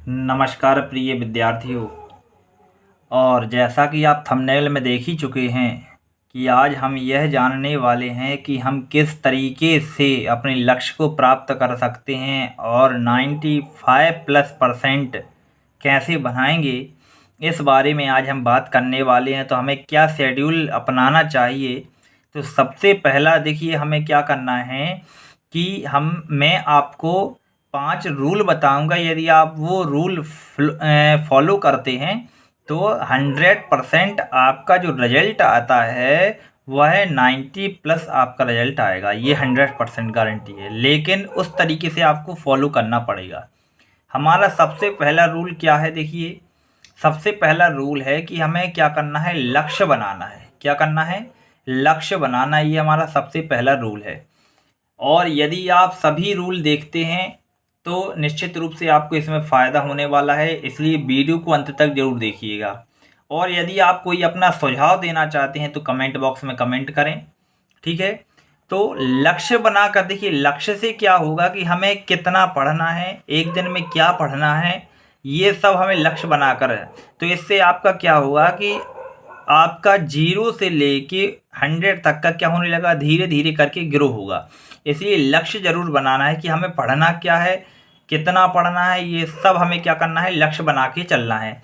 नमस्कार प्रिय विद्यार्थियों। और जैसा कि आप थंबनेल में देख ही चुके हैं कि आज हम यह जानने वाले हैं कि हम किस तरीके से अपने लक्ष्य को प्राप्त कर सकते हैं और 95% कैसे बनाएंगे, इस बारे में आज हम बात करने वाले हैं। तो हमें क्या शेड्यूल अपनाना चाहिए। तो सबसे पहला देखिए, हमें क्या करना है कि मैं आपको 5 रूल बताऊंगा। यदि आप वो रूल फॉलो करते हैं तो 100% आपका जो रिजल्ट आता है वह 90+ आपका रिजल्ट आएगा। ये 100% गारंटी है, लेकिन उस तरीके से आपको फॉलो करना पड़ेगा। हमारा सबसे पहला रूल क्या है, देखिए। सबसे पहला रूल है कि हमें क्या करना है, लक्ष्य बनाना है। क्या करना है? लक्ष्य बनाना। ये हमारा सबसे पहला रूल है। और यदि आप सभी रूल देखते हैं तो निश्चित रूप से आपको इसमें फ़ायदा होने वाला है, इसलिए वीडियो को अंत तक ज़रूर देखिएगा। और यदि आप कोई अपना सुझाव देना चाहते हैं तो कमेंट बॉक्स में कमेंट करें, ठीक है। तो लक्ष्य बनाकर देखिए, लक्ष्य से क्या होगा कि हमें कितना पढ़ना है, एक दिन में क्या पढ़ना है, ये सब हमें लक्ष्य बनाकर है। तो इससे आपका क्या होगा कि आपका 0 से लेके 100 तक का क्या होने लगा, धीरे धीरे करके ग्रो होगा। इसलिए लक्ष्य ज़रूर बनाना है कि हमें पढ़ना क्या है, कितना पढ़ना है, ये सब हमें क्या करना है, लक्ष्य बना के चलना है।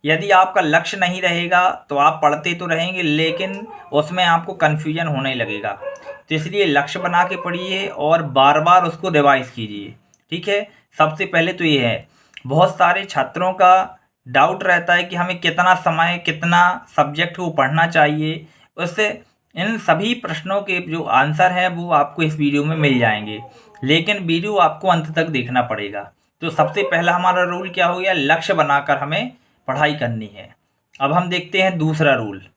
यदि आपका लक्ष्य नहीं रहेगा तो आप पढ़ते तो रहेंगे, लेकिन उसमें आपको कन्फ्यूजन होने लगेगा। तो इसलिए लक्ष्य बना के पढ़िए और बार बार उसको रिवाइज कीजिए, ठीक है। सबसे पहले तो ये है, बहुत सारे छात्रों का डाउट रहता है कि हमें कितना समय, कितना सब्जेक्ट को पढ़ना चाहिए। उससे इन सभी प्रश्नों के जो आंसर हैं वो आपको इस वीडियो में मिल जाएंगे, लेकिन वीडियो आपको अंत तक देखना पड़ेगा। तो सबसे पहला हमारा रूल क्या हो गया, लक्ष्य बनाकर हमें पढ़ाई करनी है। अब हम देखते हैं दूसरा रूल।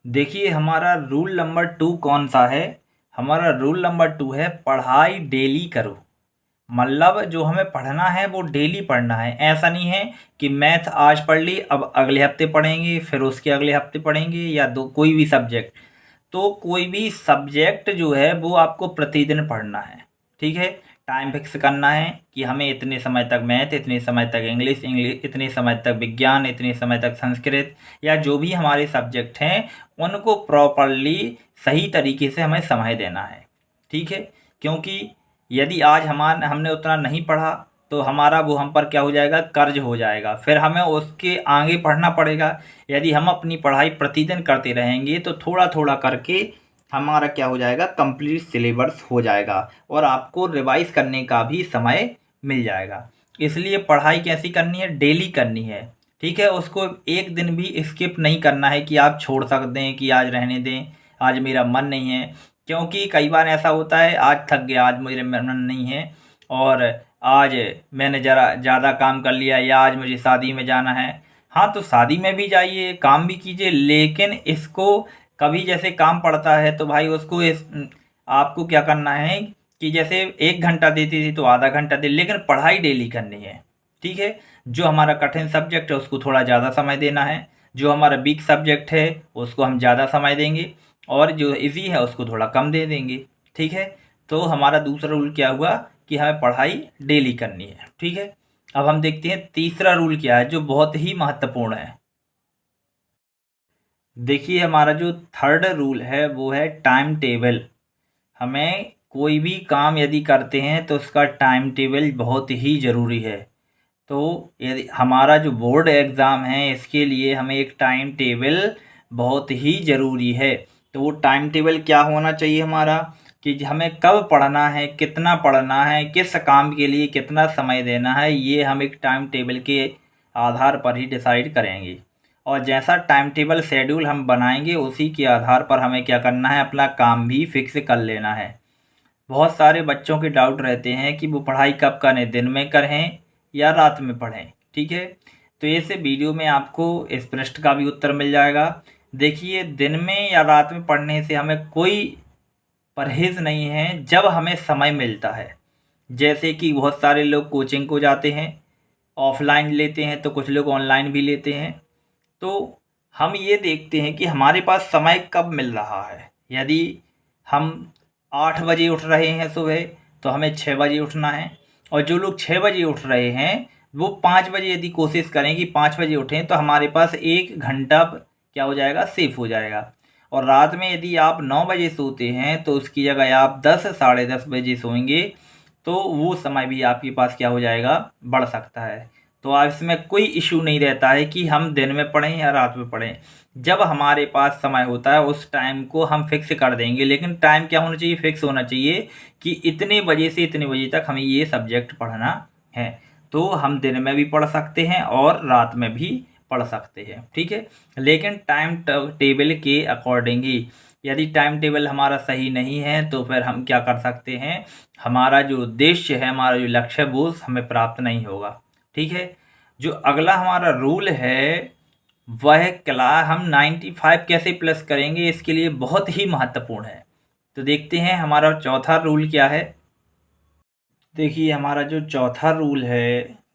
देखिए, हमारा रूल नंबर 2 कौन सा है। हमारा रूल नंबर 2 है, पढ़ाई डेली करो। मतलब जो हमें पढ़ना है वो डेली पढ़ना है। ऐसा नहीं है कि मैथ आज पढ़ ली, अब अगले हफ्ते पढ़ेंगे, फिर उसके अगले हफ्ते पढ़ेंगे, या दो कोई भी सब्जेक्ट। तो कोई भी सब्जेक्ट जो है वो आपको प्रतिदिन पढ़ना है, ठीक है। टाइम फिक्स करना है कि हमें इतने समय तक मैथ, इतने समय तक इंग्लिश, इतने समय तक विज्ञान, इतने समय तक संस्कृत, या जो भी हमारे सब्जेक्ट हैं उनको प्रॉपरली सही तरीके से हमें समय देना है, ठीक है। क्योंकि यदि आज हमने उतना नहीं पढ़ा तो हमारा वो हम पर क्या हो जाएगा, कर्ज हो जाएगा, फिर हमें उसके आगे पढ़ना पड़ेगा। यदि हम अपनी पढ़ाई प्रतिदिन करते रहेंगे तो थोड़ा थोड़ा करके हमारा क्या हो जाएगा, कंप्लीट सिलेबस हो जाएगा और आपको रिवाइज करने का भी समय मिल जाएगा। इसलिए पढ़ाई कैसी करनी है, डेली करनी है, ठीक है। उसको एक दिन भी स्किप नहीं करना है कि आप छोड़ सकते हैं कि आज रहने दें, आज मेरा मन नहीं है। क्योंकि कई बार ऐसा होता है, आज थक गया, आज मेरे मन नहीं है, और आज मैंने ज़रा ज़्यादा काम कर लिया, या आज मुझे शादी में जाना है। हाँ, तो शादी में भी जाइए, काम भी कीजिए, लेकिन इसको कभी जैसे काम पड़ता है तो भाई उसको आपको क्या करना है कि जैसे 1 घंटा देती थी तो आधा घंटा दे, लेकिन पढ़ाई डेली करनी है, ठीक है। जो हमारा कठिन सब्जेक्ट है उसको थोड़ा ज़्यादा समय देना है, जो हमारा वीक सब्जेक्ट है उसको हम ज़्यादा समय देंगे, और जो इजी है उसको थोड़ा कम दे देंगे, ठीक है। तो हमारा दूसरा रूल क्या हुआ कि हमें पढ़ाई डेली करनी है, ठीक है। अब हम देखते हैं तीसरा रूल क्या है, जो बहुत ही महत्वपूर्ण है। देखिए, हमारा जो थर्ड रूल है वो है टाइम टेबल। हमें कोई भी काम यदि करते हैं तो उसका टाइम टेबल बहुत ही ज़रूरी है। तो यदि हमारा जो बोर्ड एग्ज़ाम है इसके लिए हमें एक टाइम टेबल बहुत ही ज़रूरी है। तो वो टाइम टेबल क्या होना चाहिए हमारा, कि हमें कब पढ़ना है, कितना पढ़ना है, किस काम के लिए कितना समय देना है, ये हम एक टाइम टेबल के आधार पर ही डिसाइड करेंगे। और जैसा टाइम टेबल शेड्यूल हम बनाएंगे उसी के आधार पर हमें क्या करना है, अपना काम भी फिक्स कर लेना है। बहुत सारे बच्चों के डाउट रहते हैं कि वो पढ़ाई कब करें, दिन में करें या रात में पढ़ें, ठीक है। तो ऐसे वीडियो में आपको इस प्रश्न का भी उत्तर मिल जाएगा। देखिए, दिन में या रात में पढ़ने से हमें कोई परहेज़ नहीं है, जब हमें समय मिलता है। जैसे कि बहुत सारे लोग कोचिंग को जाते हैं, ऑफलाइन लेते हैं, तो कुछ लोग ऑनलाइन भी लेते हैं। तो हम ये देखते हैं कि हमारे पास समय कब मिल रहा है। यदि हम 8 बजे उठ रहे हैं सुबह तो हमें 6 बजे उठना है, और जो लोग 6 बजे उठ रहे हैं वो 5 बजे यदि कोशिश करें कि 5 बजे उठें तो हमारे पास 1 घंटा क्या हो जाएगा, सेफ हो जाएगा। और रात में यदि आप 9 बजे सोते हैं तो उसकी जगह आप 10 साढ़े 10 बजे सोएंगे तो वो समय भी आपके पास क्या हो जाएगा, बढ़ सकता है। तो आप इसमें कोई इशू नहीं रहता है कि हम दिन में पढ़ें या रात में पढ़ें। जब हमारे पास समय होता है उस टाइम को हम फिक्स कर देंगे, लेकिन टाइम क्या होना चाहिए, फिक्स होना चाहिए कि इतने बजे से इतने बजे तक हमें ये सब्जेक्ट पढ़ना है। तो हम दिन में भी पढ़ सकते हैं और रात में भी पढ़ सकते हैं, ठीक है। लेकिन टाइम टेबल के अकॉर्डिंग ही, यदि टाइम टेबल हमारा सही नहीं है तो फिर हम क्या कर सकते हैं, हमारा जो उद्देश्य है, हमारा जो लक्ष्य है वो हमें प्राप्त नहीं होगा, ठीक है। जो अगला हमारा रूल है वह हम 95 कैसे प्लस करेंगे, इसके लिए बहुत ही महत्वपूर्ण है। तो देखते हैं हमारा चौथा रूल क्या है। देखिए हमारा जो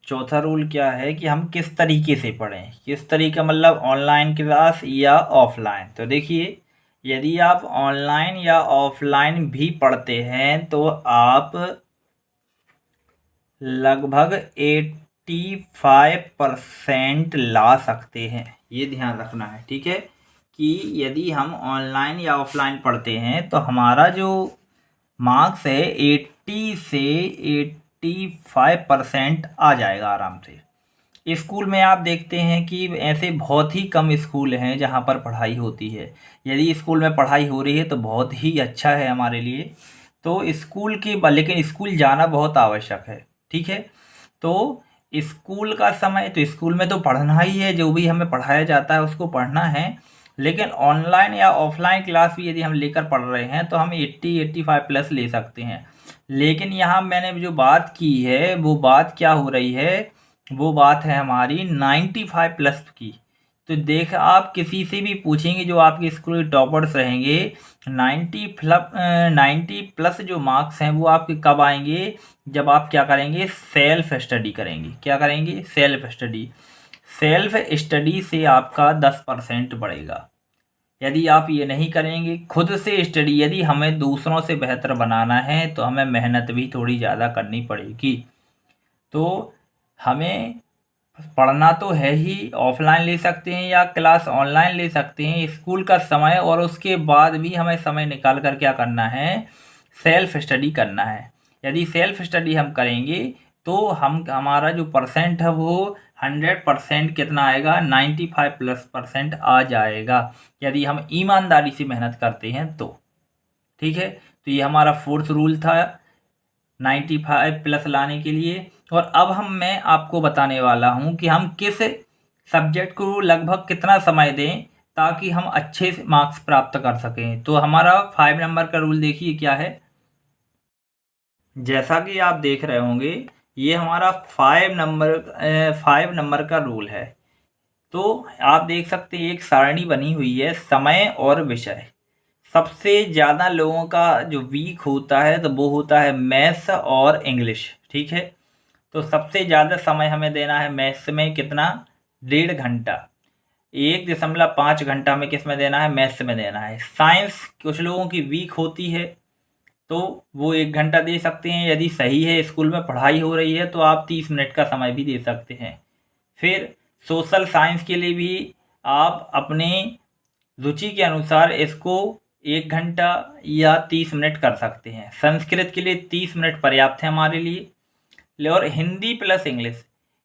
चौथा रूल क्या है कि हम किस तरीके से पढ़ें, किस तरीका मतलब ऑनलाइन क्लास या ऑफलाइन। तो देखिए यदि आप ऑनलाइन या ऑफलाइन भी पढ़ते हैं तो आप लगभग 85% ला सकते हैं, ये ध्यान रखना है, ठीक है। कि यदि हम ऑनलाइन या ऑफलाइन पढ़ते हैं तो हमारा जो मार्क्स है 80 से 85% आ जाएगा आराम से। स्कूल में आप देखते हैं कि ऐसे बहुत ही कम स्कूल हैं जहाँ पर पढ़ाई होती है। यदि स्कूल में पढ़ाई हो रही है तो बहुत ही अच्छा है हमारे लिए। तो स्कूल की लेकिन स्कूल जाना बहुत आवश्यक है, ठीक है। तो स्कूल का समय तो स्कूल में तो पढ़ना ही है, जो भी हमें पढ़ाया जाता है उसको पढ़ना है। लेकिन ऑनलाइन या ऑफलाइन क्लास भी यदि हम लेकर पढ़ रहे हैं तो हम 80-85 प्लस ले सकते हैं। लेकिन यहाँ मैंने जो बात की है वो बात क्या हो रही है, वो बात है हमारी 95 प्लस की। तो देख आप किसी से भी पूछेंगे जो आपके स्कूल के टॉपर्स रहेंगे, 90 प्लस जो मार्क्स हैं वो आपके कब आएंगे, जब आप क्या करेंगे, सेल्फ स्टडी करेंगे। क्या करेंगे, सेल्फ स्टडी। सेल्फ स्टडी से आपका 10% बढ़ेगा। यदि आप ये नहीं करेंगे खुद से स्टडी, यदि हमें दूसरों से बेहतर बनाना है तो हमें मेहनत भी थोड़ी ज़्यादा करनी पड़ेगी। तो हमें पढ़ना तो है ही, ऑफलाइन ले सकते हैं या क्लास ऑनलाइन ले सकते हैं स्कूल का समय, और उसके बाद भी हमें समय निकाल कर क्या करना है, सेल्फ स्टडी करना है। यदि सेल्फ स्टडी हम करेंगे तो हम हमारा जो परसेंट है वो 100% कितना आएगा, 95+% आ जाएगा यदि हम ईमानदारी से मेहनत करते हैं तो, ठीक है। तो ये हमारा फोर्थ रूल था 95 प्लस लाने के लिए। और अब मैं आपको बताने वाला हूँ कि हम किस सब्जेक्ट को लगभग कितना समय दें ताकि हम अच्छे से मार्क्स प्राप्त कर सकें। तो हमारा 5 नंबर का रूल देखिए क्या है। जैसा कि आप देख रहे होंगे ये हमारा 5 नंबर का रूल है। तो आप देख सकते हैं एक सारणी बनी हुई है, समय और विषय। सबसे ज़्यादा लोगों का जो वीक होता है तो वो होता है मैथ्स और इंग्लिश, ठीक है। तो सबसे ज़्यादा समय हमें देना है मैथ्स में, कितना, 1.5 घंटा। 1.5 घंटा हमें किस में देना है, मैथ्स में देना है। साइंस कुछ लोगों की वीक होती है तो वो 1 घंटा दे सकते हैं, यदि सही है स्कूल में पढ़ाई हो रही है तो आप 30 मिनट का समय भी दे सकते हैं। फिर सोशल साइंस के लिए भी आप अपने रुचि के अनुसार इसको 1 घंटा या 30 मिनट कर सकते हैं। संस्कृत के लिए 30 मिनट पर्याप्त है हमारे लिए। और हिंदी प्लस इंग्लिश,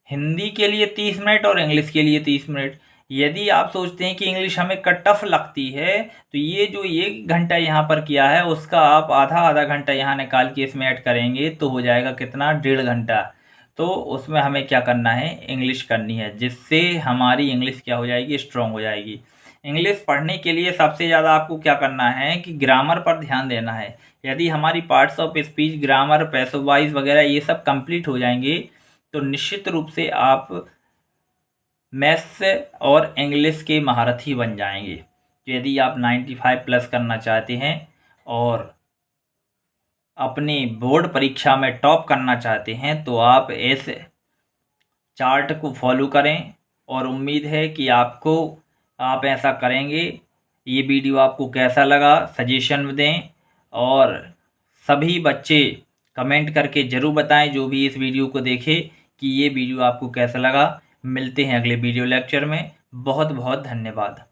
हिंदी के लिए 30 मिनट और इंग्लिश के लिए 30 मिनट। यदि आप सोचते हैं कि इंग्लिश हमें टफ लगती है तो ये जो 1 घंटा यहाँ पर किया है उसका आप आधा घंटा यहाँ निकाल के इसमें ऐड करेंगे तो हो जाएगा कितना, 1.5 घंटा। तो उसमें हमें क्या करना है, इंग्लिश करनी है, जिससे हमारी इंग्लिश क्या हो जाएगी, स्ट्रॉन्ग हो जाएगी। इंग्लिश पढ़ने के लिए सबसे ज़्यादा आपको क्या करना है कि ग्रामर पर ध्यान देना है। यदि हमारी parts of speech, grammar, passive voice वगैरह ये सब कंप्लीट हो जाएंगे तो निश्चित रूप से आप मैथ्स और इंग्लिश के महारथी बन जाएंगे। तो यदि आप 95 प्लस करना चाहते हैं और अपनी बोर्ड परीक्षा में टॉप करना चाहते हैं तो आप इस चार्ट को फॉलो करें, और उम्मीद है कि आप ऐसा करेंगे। ये वीडियो आपको कैसा लगा सजेशन में दें, और सभी बच्चे कमेंट करके ज़रूर बताएं जो भी इस वीडियो को देखे कि ये वीडियो आपको कैसा लगा। मिलते हैं अगले वीडियो लेक्चर में। बहुत बहुत धन्यवाद।